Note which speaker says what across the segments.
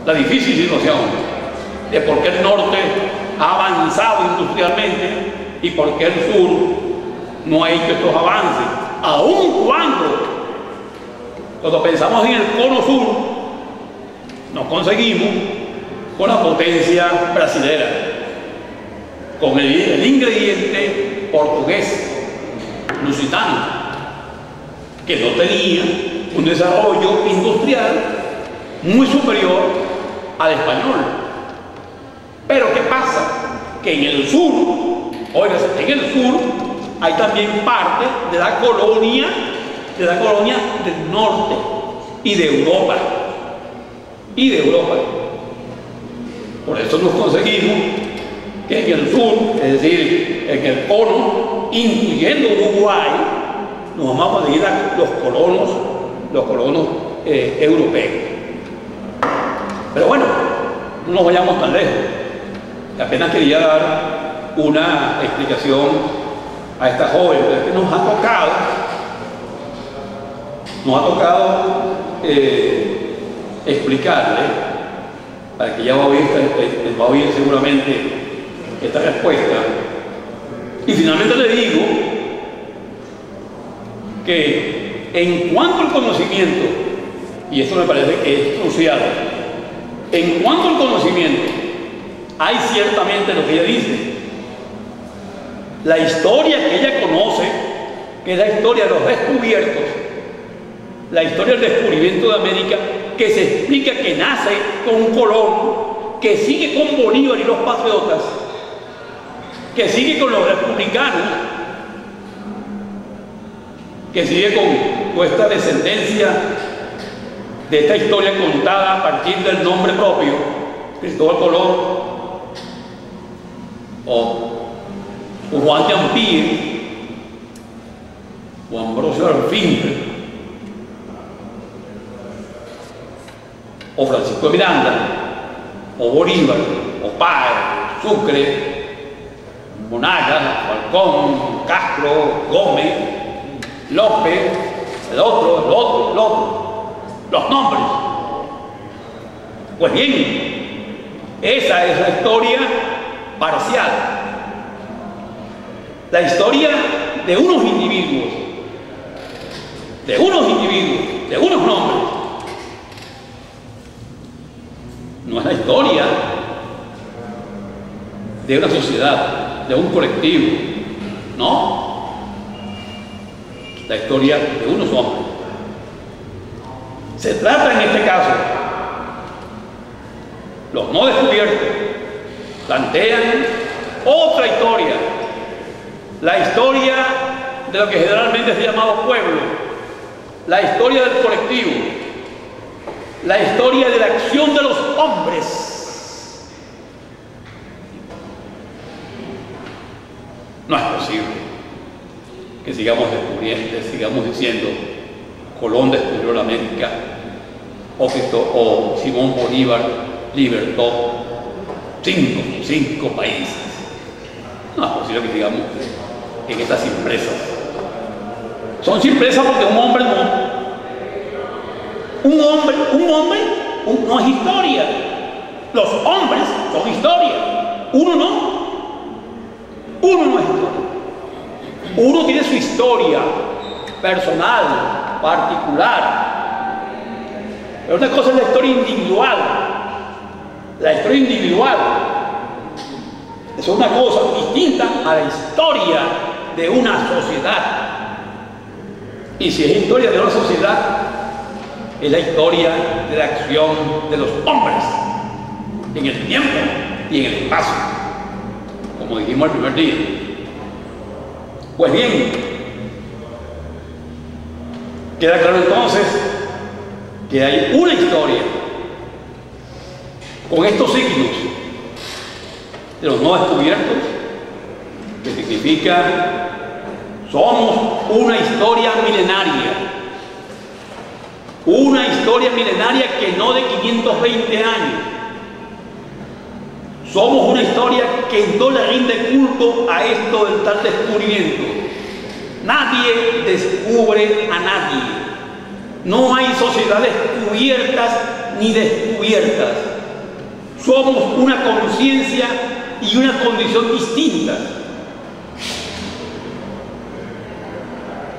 Speaker 1: la difícil situación de por qué el norte ha avanzado industrialmente y por qué el sur no ha hecho estos avances, aun cuando pensamos en el cono sur, nos conseguimos con la potencia brasilera, con el ingrediente portugués, lusitano, que no tenía un desarrollo industrial muy superior al español. Pero ¿qué pasa? Que en el sur, oigan, en el sur hay también parte de la colonia del norte y de Europa. Por eso nos conseguimos que en el sur, es decir, en el cono, incluyendo Uruguay, nos vamos a conseguir los colonos europeos. Pero bueno, no nos vayamos tan lejos. Apenas quería dar una explicación a esta joven, pero es que nos ha tocado explicarle, para que ella va a oír seguramente esta respuesta. Y finalmente le digo que en cuanto al conocimiento, y esto me parece que es crucial, en cuanto al conocimiento, hay ciertamente lo que ella dice, la historia que ella conoce, que es la historia de los descubiertos, la historia del descubrimiento de América, que se explica que nace con un Colón, que sigue con Bolívar y los patriotas, que sigue con los republicanos, que sigue con esta descendencia de esta historia contada a partir del nombre propio, Cristóbal Colón o Juan de Ampir o Ambrosio Alfín o Francisco de Miranda o Bolívar o Páez, Sucre, Monagas, Falcón, Castro, Gómez, López, el otro, los nombres. Pues bien, esa es la historia parcial, la historia de unos individuos, de unos nombres. No es la historia de una sociedad, de un colectivo, no. La historia de unos hombres. Se trata en este caso, los no descubiertos plantean otra historia, la historia de lo que generalmente es llamado pueblo, la historia del colectivo, la historia de la acción de los hombres. No es posible que sigamos descubriendo, sigamos diciendo Colón descubrió la América o Simón Bolívar libertó cinco países. No es posible que sigamos en estas simplezas. Son simplezas porque un hombre no es historia. Los hombres son historia. Uno no es historia. Uno tiene su historia personal, particular. Pero una cosa es la historia individual. La historia individual es una cosa distinta a la historia de una sociedad. Y si es historia de una sociedad, es la historia de la acción de los hombres en el tiempo y en el espacio, como dijimos el primer día. Pues bien, queda claro entonces que hay una historia con estos signos de los no descubiertos, que significa somos una historia milenaria que no de 520 años. Somos una historia que no le rinde culto a esto del tal descubrimiento. Nadie descubre a nadie. No hay sociedades cubiertas ni descubiertas. somos una conciencia y una condición distinta.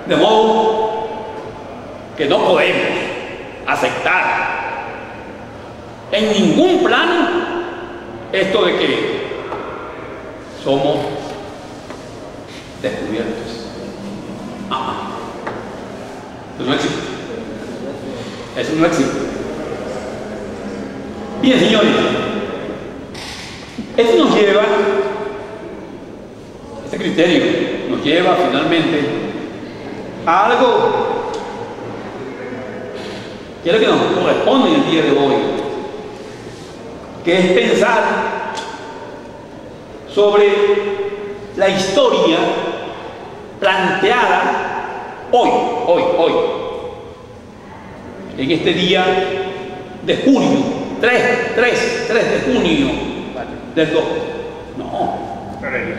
Speaker 1: De modo que no podemos aceptar en ningún plano esto de que somos descubiertos. Eso no existe. Eso no existe. Bien, señores, esto nos lleva, este criterio nos lleva finalmente a algo que es lo que nos corresponde en el día de hoy, que es pensar sobre la historia planteada hoy, en este día de junio, 3 de junio del 2. No. 3.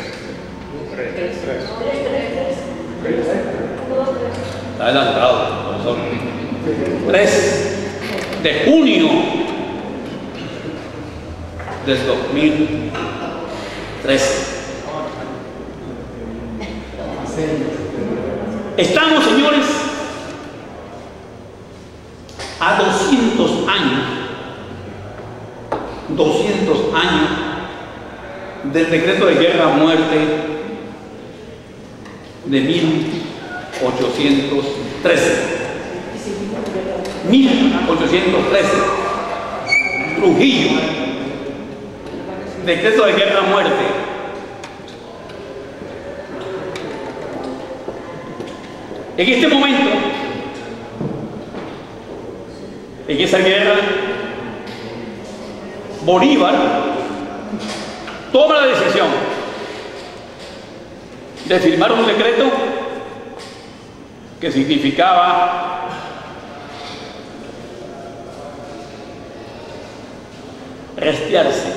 Speaker 1: Está adelantado, profesor. 3 de junio del 2013. Estamos, señores, a 200 años del decreto de guerra a muerte de 1813. 1813. Trujillo. Decreto de guerra a muerte. En este momento, en esa guerra, Bolívar toma la decisión de firmar un decreto que significaba restiarse,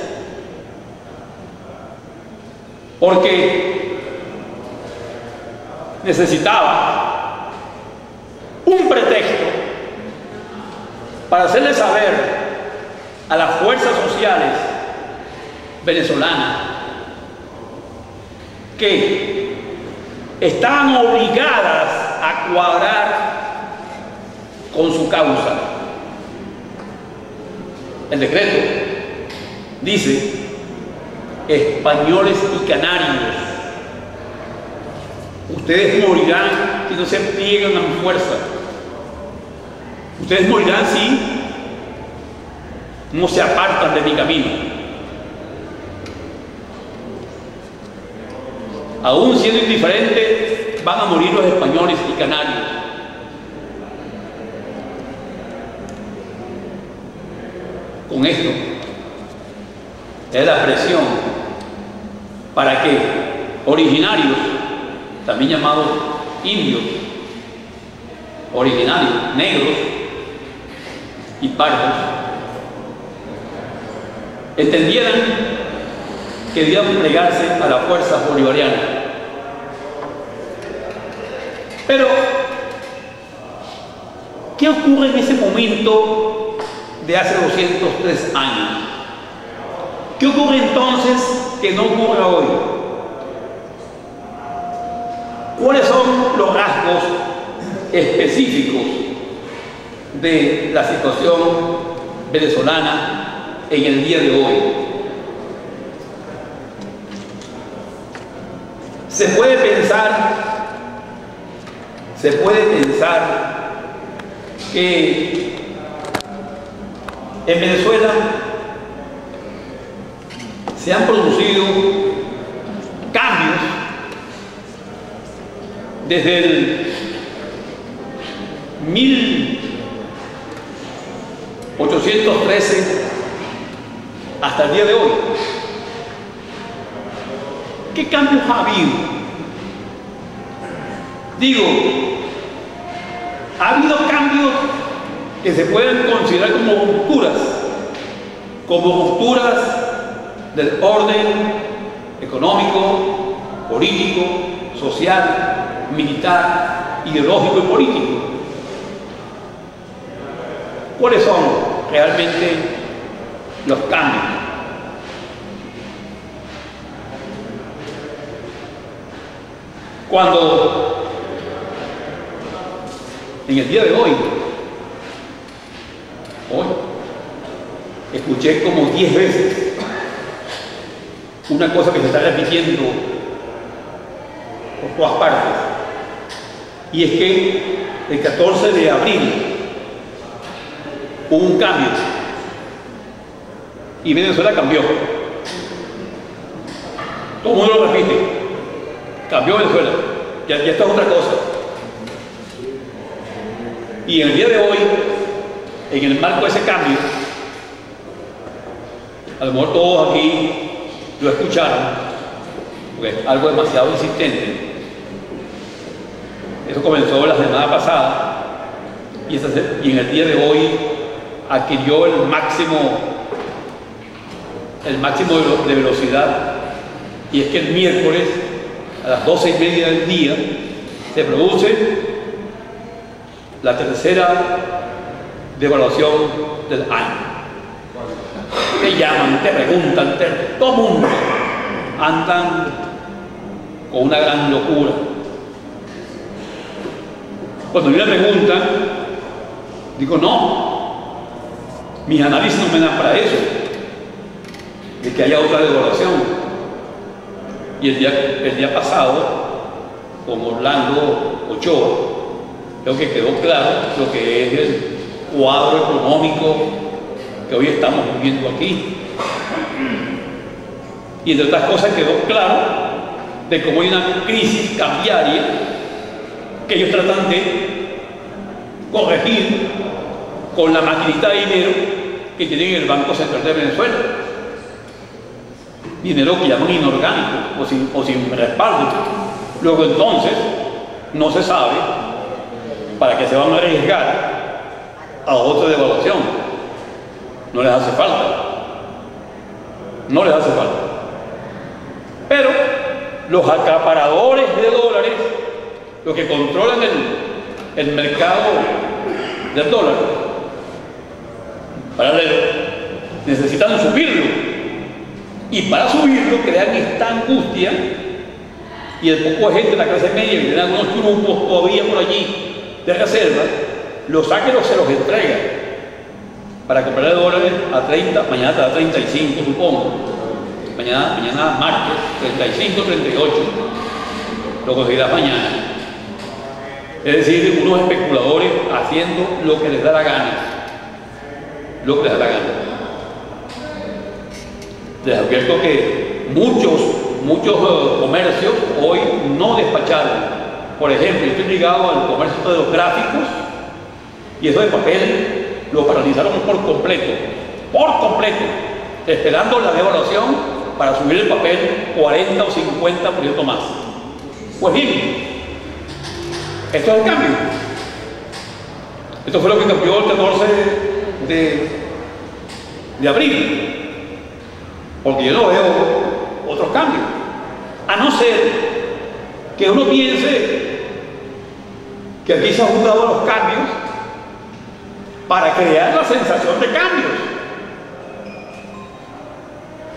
Speaker 1: porque necesitaba un pretexto para hacerle saber a las fuerzas sociales venezolanas que estaban obligadas a cuadrar con su causa. El decreto dice: españoles y canarios, ustedes morirán si no se pliegan a mi fuerza. Ustedes morirán si no se apartan de mi camino. Aún siendo indiferentes, van a morir los españoles y canarios. Con esto es la presión para que originarios, también llamados indios, originarios, negros y pardos, entendieran que debían plegarse a la fuerza bolivariana. Pero, ¿qué ocurre en ese momento de hace 203 años? ¿Qué ocurre entonces que no ocurre hoy? ¿Cuáles son los rasgos específicos de la situación venezolana en el día de hoy? Se puede pensar que en Venezuela se han producido cambios desde el 1813 hasta el día de hoy. ¿Qué cambios ha habido? Digo, ha habido cambios que se pueden considerar como rupturas del orden económico, político, social, militar, ideológico y político. ¿Cuáles son realmente los cambios? Cuando en el día de hoy, escuché como 10 veces una cosa que se está repitiendo por todas partes, y es que el 14 de abril hubo un cambio y Venezuela cambió. Todo el mundo lo repite, cambió Venezuela, ya esto es otra cosa. Y en el día de hoy, en el marco de ese cambio, a lo mejor todos aquí lo escucharon, porque es algo demasiado insistente. Eso comenzó la semana pasada y en el día de hoy adquirió el máximo de velocidad, y es que el miércoles a las 12:30 del día se produce la tercera devaluación del año. Te llaman, te preguntan, todo el mundo andan con una gran locura. Cuando me preguntan, digo, no, mis análisis no me dan para eso, de que haya otra devaluación. Y el día pasado, con Orlando Ochoa, creo que quedó claro lo que es el cuadro económico que hoy estamos viviendo aquí. Y entre otras cosas quedó claro de cómo hay una crisis cambiaria que ellos tratan de corregir con la maquinita de dinero que tienen en el Banco Central de Venezuela. Dinero que llaman inorgánico o sin respaldo. Luego entonces no se sabe para qué se van a arriesgar a otra devaluación. No les hace falta. No les hace falta. Pero los acaparadores de dólares, los que controlan el mercado del dólar paralelo, necesitan subirlo. Y para subirlo crean esta angustia, y el poco de gente de la clase media que tiene algunos grupos todavía por allí de reserva, los sacan o se los entrega para comprar dólares a 30, mañana estará a 35 supongo, mañana martes, 35, 38, lo conseguirás mañana. Es decir, unos especuladores haciendo lo que les da la gana, lo que les da la gana. Les advierto que muchos comercios hoy no despacharon. Por ejemplo, yo estoy ligado al comercio de los gráficos, y eso de papel lo paralizaron por completo, esperando la devaluación para subir el papel 40 o 50% más. Pues bien, esto es el cambio. Esto fue lo que cambió el 14 de abril. Porque yo no veo otros cambios, a no ser que uno piense que aquí se han jugado los cambios para crear la sensación de cambios.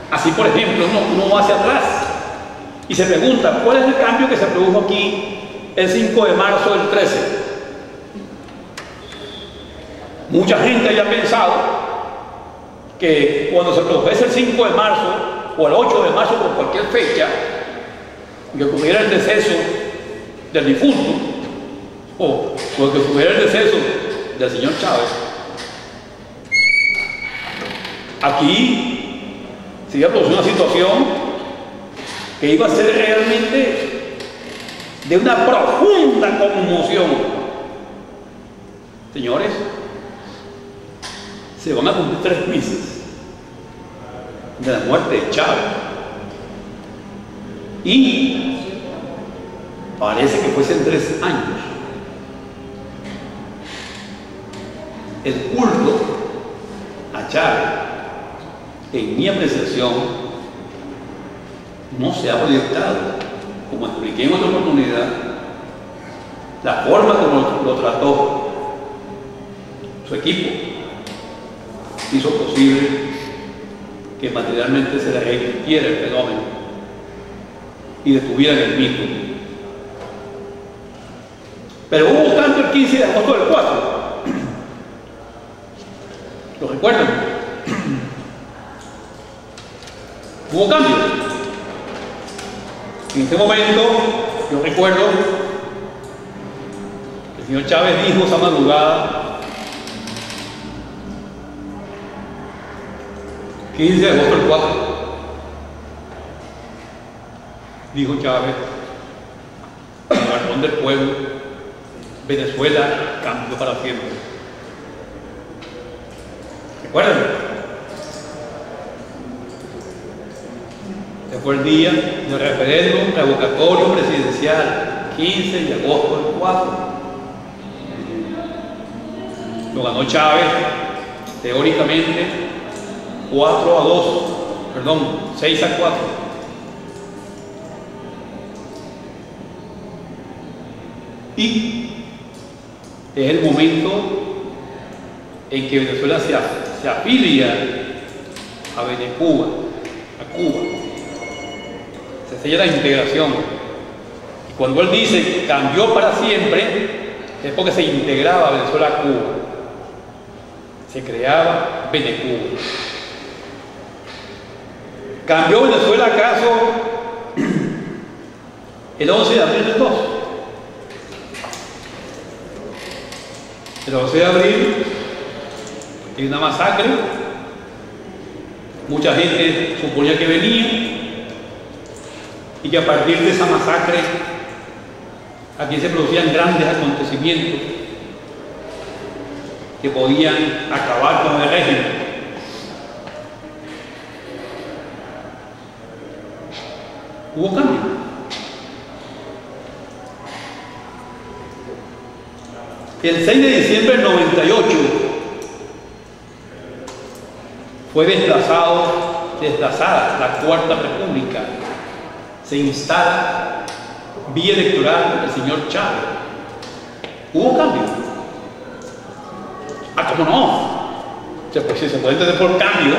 Speaker 1: Así, por ejemplo, uno va hacia atrás y se pregunta, ¿cuál es el cambio que se produjo aquí el 5 de marzo del 13? Mucha gente haya pensado que cuando se produjese el 5 de marzo o el 8 de marzo, por cualquier fecha, que ocurriera el deceso del difunto o que ocurriera el deceso del señor Chávez, aquí se iba a producir una situación que iba a ser realmente de una profunda conmoción. Señores, se van a cumplir 3 meses de la muerte de Chávez, y parece que fuesen 3 años. El culto a Chávez, en mi apreciación, no se ha proyectado, como expliqué en otra oportunidad, la forma como lo trató su equipo hizo posible que materialmente se le repitiera el fenómeno y detuvieran el mito. Pero hubo cambio el 15 de agosto del 4. ¿Lo recuerdan? Hubo cambio. En este momento, yo recuerdo, el señor Chávez dijo esa madrugada, 15 de agosto del 4, dijo Chávez, corazón del pueblo, Venezuela cambió para siempre. ¿Recuerdan? Ese fue el día del referéndum revocatorio presidencial, 15 de agosto del 4. Lo ganó Chávez, teóricamente, 6 a 4. Y es el momento en que Venezuela se afilia a Cuba, se sella la integración. Y cuando él dice cambió para siempre, es porque se integraba Venezuela a Cuba, se creaba Cuba. ¿Cambió Venezuela acaso el 11 de abril del 2? El 11 de abril hay una masacre, mucha gente suponía que venía y que a partir de esa masacre aquí se producían grandes acontecimientos que podían acabar con el régimen. Hubo cambio. El 6 de diciembre del 98 fue desplazada la Cuarta República. Se instala vía electoral el señor Chávez. Hubo cambio. ¿Cómo no? Pues si se puede entender por cambio,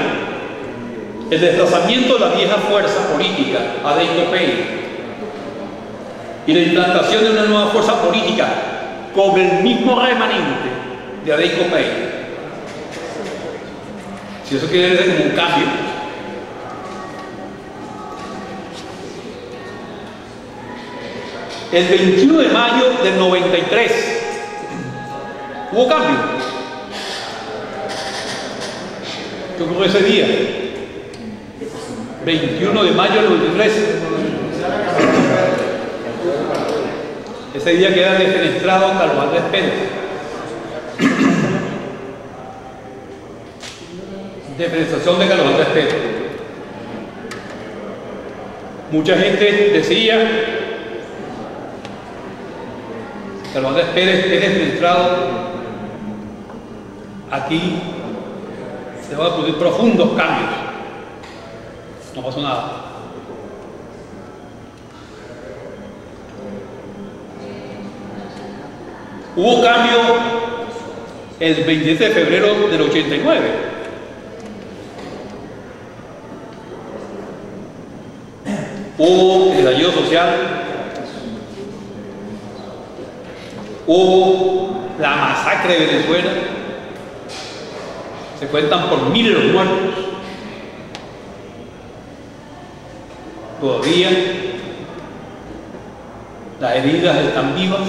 Speaker 1: el desplazamiento de la vieja fuerza política, ADECOPEI, y la implantación de una nueva fuerza política con el mismo remanente de ADECOPEI. Si eso quiere decir como un cambio, el 21 de mayo del 93 hubo cambio. ¿Qué ocurrió ese día? 21 de mayo del 93. Ese día queda defenestrado Carlos Andrés Pérez. Defenestración de Carlos Andrés Pérez. Mucha gente decía que Carlos Andrés Pérez es defenestrado. Aquí se van a producir profundos cambios. No pasó nada. Hubo cambio el 27 de febrero del 89. Hubo el estallido social. Hubo la masacre de Venezuela. Se cuentan por miles los muertos. Todavía las heridas están vivas.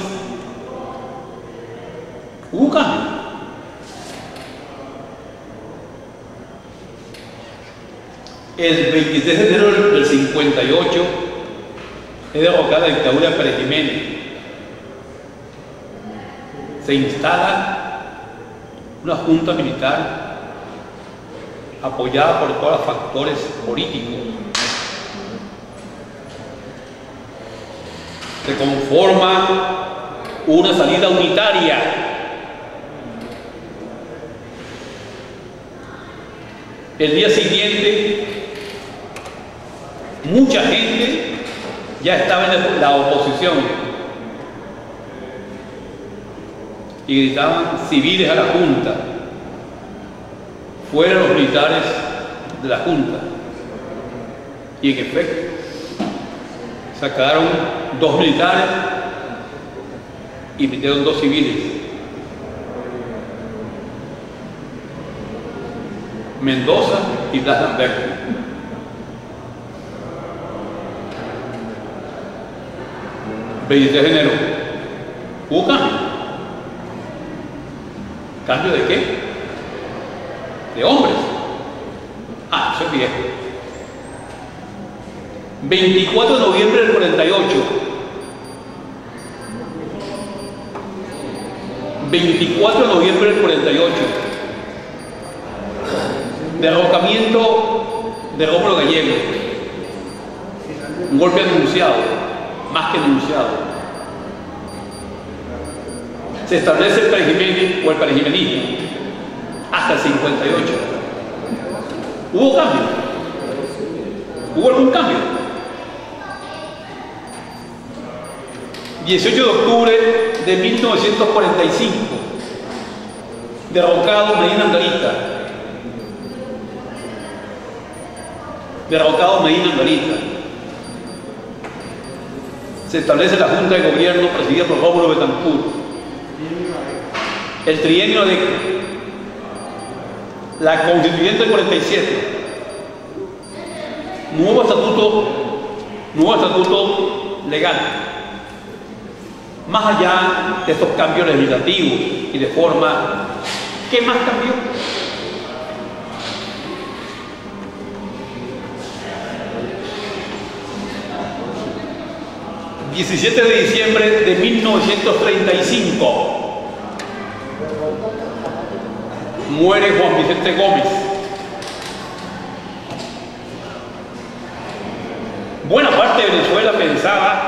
Speaker 1: Hubo cambio. El 23 de enero del 58 es derrocada la dictadura de Pérez Jiménez. Se instala una junta militar apoyada por todos los factores políticos. Se conforma una salida unitaria. El día siguiente, mucha gente ya estaba en la oposición y gritaban civiles a la Junta, fuera los militares de la Junta. Y en efecto, sacaron 2 militares y metieron 2 civiles. Mendoza y Blas Lamberti. El 23 de enero. ¿Hubo cambio? ¿Cambio de qué? De hombres. Ah, eso es viejo. 24 de noviembre del 48. 24 de noviembre del 48. Derrocamiento de Rómulo Gallego. Un golpe anunciado, más que anunciado. Se establece el perejiménez o el perejimenismo hasta el 58. ¿Hubo cambio? ¿Hubo algún cambio? 18 de octubre de 1945. Derrocado Medina Angarita. Derrocado Medina Angarita. Se establece la Junta de Gobierno presidida por Rómulo Betancourt. El trienio de la Constituyente del 47. Nuevo estatuto legal. Más allá de estos cambios legislativos y de forma, ¿qué más cambió? El 17 de diciembre de 1935 muere Juan Vicente Gómez. Buena parte de Venezuela pensaba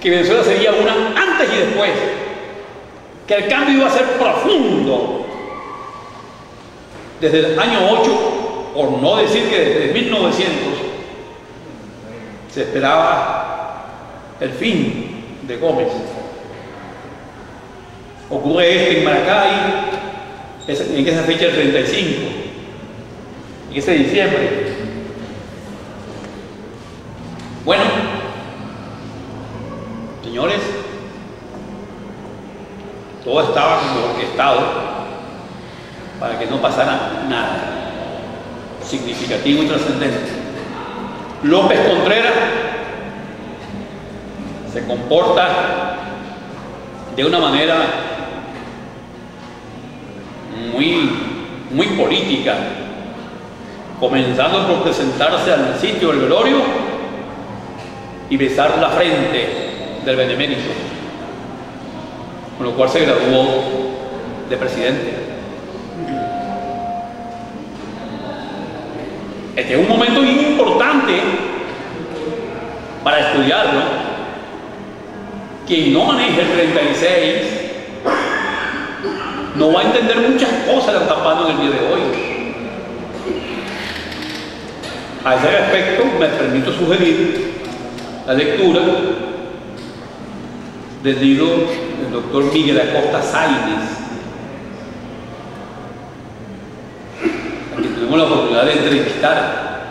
Speaker 1: que Venezuela sería una antes y después, que el cambio iba a ser profundo. Desde el año 8, por no decir que desde 1900, se esperaba el fin de Gómez. Ocurre en Maracay, en esa fecha del 35, en ese diciembre. Bueno, señores, todo estaba como orquestado para que no pasara nada significativo y trascendente. López Contreras se comporta de una manera muy política, comenzando por presentarse al sitio del velorio y besar la frente del benemérito, con lo cual se graduó de presidente. Este es un momento bien importante para estudiarlo. Quien no maneja el 36 no va a entender muchas cosas de lo que está pasando en el día de hoy. A ese respecto, me permito sugerir la lectura del libro del doctor Miguel Acosta Sáenz, a quien tuvimos la oportunidad de entrevistar.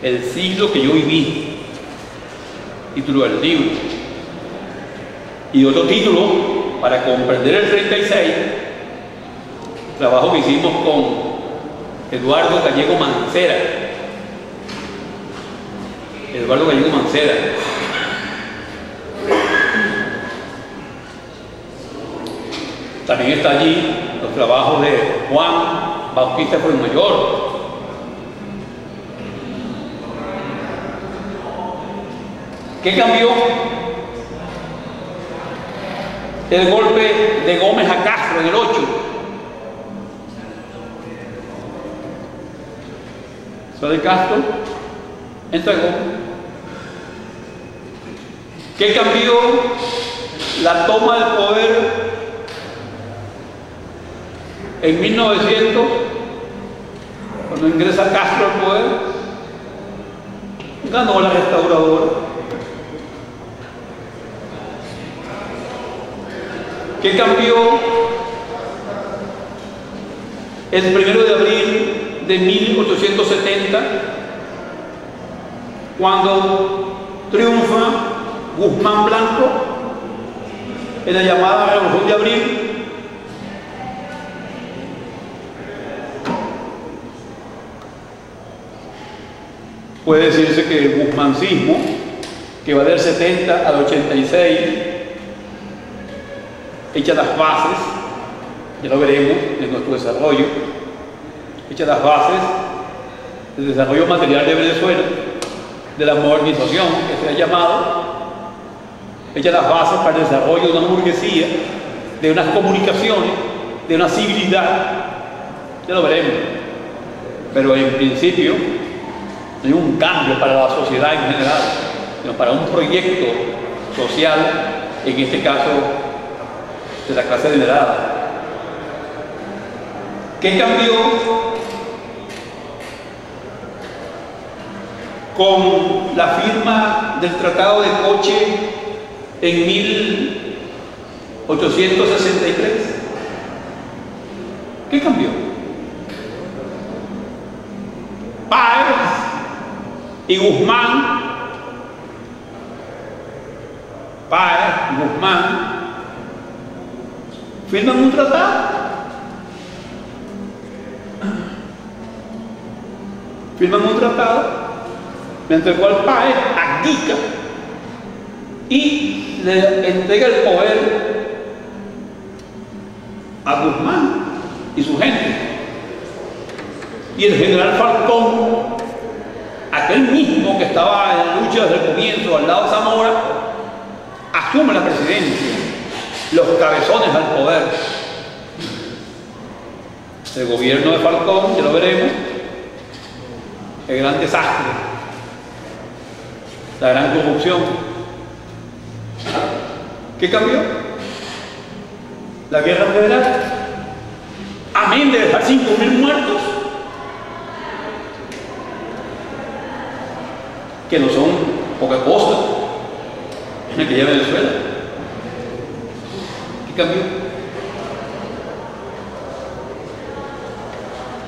Speaker 1: El siglo que yo viví, título del libro, y otro título para comprender el 36, trabajo que hicimos con Eduardo Gallego Mancera. Eduardo Gallego Mancera. También está allí los trabajos de Juan Bautista Fuenmayor. ¿Qué cambió? El golpe de Gómez a Castro en el 8. Soy de Castro, entra Gómez. ¿Qué cambió? La toma del poder en 1900, cuando ingresa Castro al poder, ganó la restauradora. ¿Qué cambió? El 1 de abril de 1870, cuando triunfa Guzmán Blanco en la llamada Revolución de Abril. Puede decirse que el guzmancismo, que va del 70 al 86, echa las bases, ya lo veremos en nuestro desarrollo, echa las bases del desarrollo material de Venezuela, de la modernización que se ha llamado, echa las bases para el desarrollo de una burguesía, de unas comunicaciones, de una civilidad, ya lo veremos, pero en principio no hay un cambio para la sociedad en general, sino para un proyecto social, en este caso de la clase adinerada. ¿Qué cambió con la firma del Tratado de Coche en 1863? ¿Qué cambió? Páez y Guzmán, firman un tratado. Mediante el cual Páez abdica y le entrega el poder a Guzmán y su gente. Y el general Falcón, aquel mismo que estaba en la lucha desde el comienzo al lado de Zamora, asume la presidencia, los cabezones al poder. El gobierno de Falcón, ya lo veremos, el gran desastre, la gran corrupción. ¿Qué cambió? La guerra federal. Amén de dejar 5.000 muertos, que no son poca cosa en aquella Venezuela. ¿Qué cambió?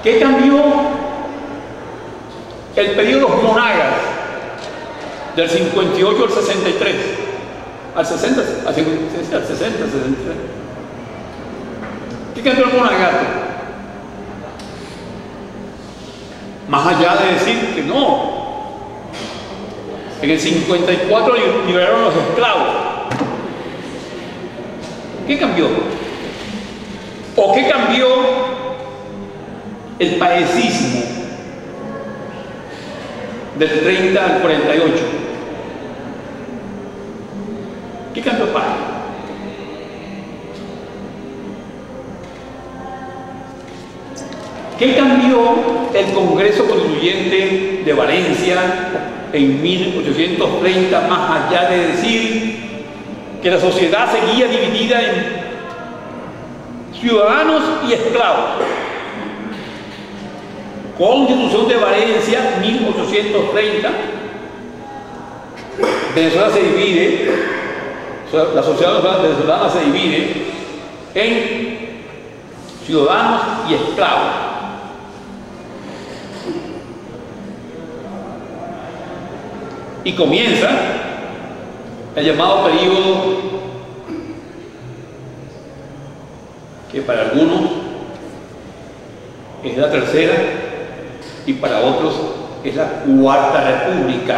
Speaker 1: ¿Qué cambió? El periodo de los monagas, del 58 al 63, al 60, al 60, 63. ¿Qué cambió el monagato? Más allá de decir que no, en el 54 liberaron a los esclavos. ¿Qué cambió? ¿O qué cambió el paecismo del 30 al 48? ¿Qué cambió Páez? ¿Qué cambió el Congreso Constituyente de Valencia en 1830, más allá de decir que la sociedad seguía dividida en ciudadanos y esclavos? Constitución de Valencia, 1830, Venezuela se divide, la sociedad venezolana se divide en ciudadanos y esclavos. Y comienza el llamado periodo que para algunos es la tercera y para otros es la Cuarta República.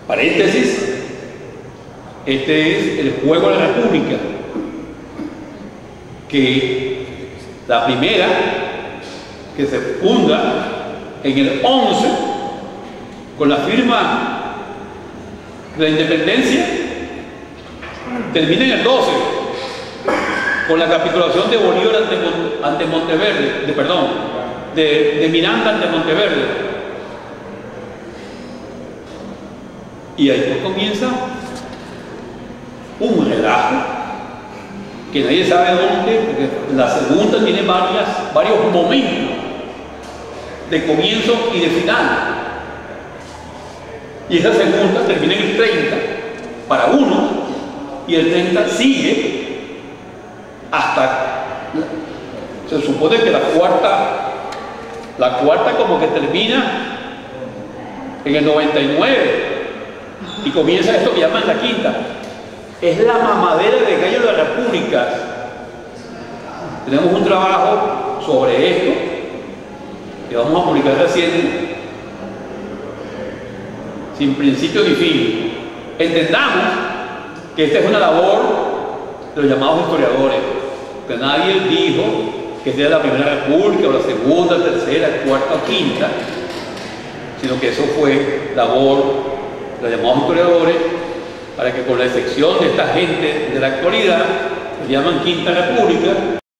Speaker 1: Paréntesis, este es el juego de la República, que la primera, que se funda en el 11, con la firma de la independencia, termina en el 12, con la capitulación de Bolívar ante Monteverde, de Miranda ante Monteverde. Y ahí comienza un relajo que nadie sabe dónde, porque la segunda tiene varios momentos de comienzo y de final. Y esa segunda termina en el 30 para uno, y el 30 sigue hasta, se supone que la cuarta como que termina en el 99, y comienza esto que llaman la quinta. Es la mamadera de gallo de las repúblicas. Tenemos un trabajo sobre esto que vamos a publicar recién, sin principio ni fin. Entendamos que esta es una labor de los llamados historiadores, que nadie dijo que sea la primera república, o la segunda, tercera, cuarta o quinta, sino que eso fue labor de los llamados historiadores, para que, con la excepción de esta gente de la actualidad, que llaman Quinta República,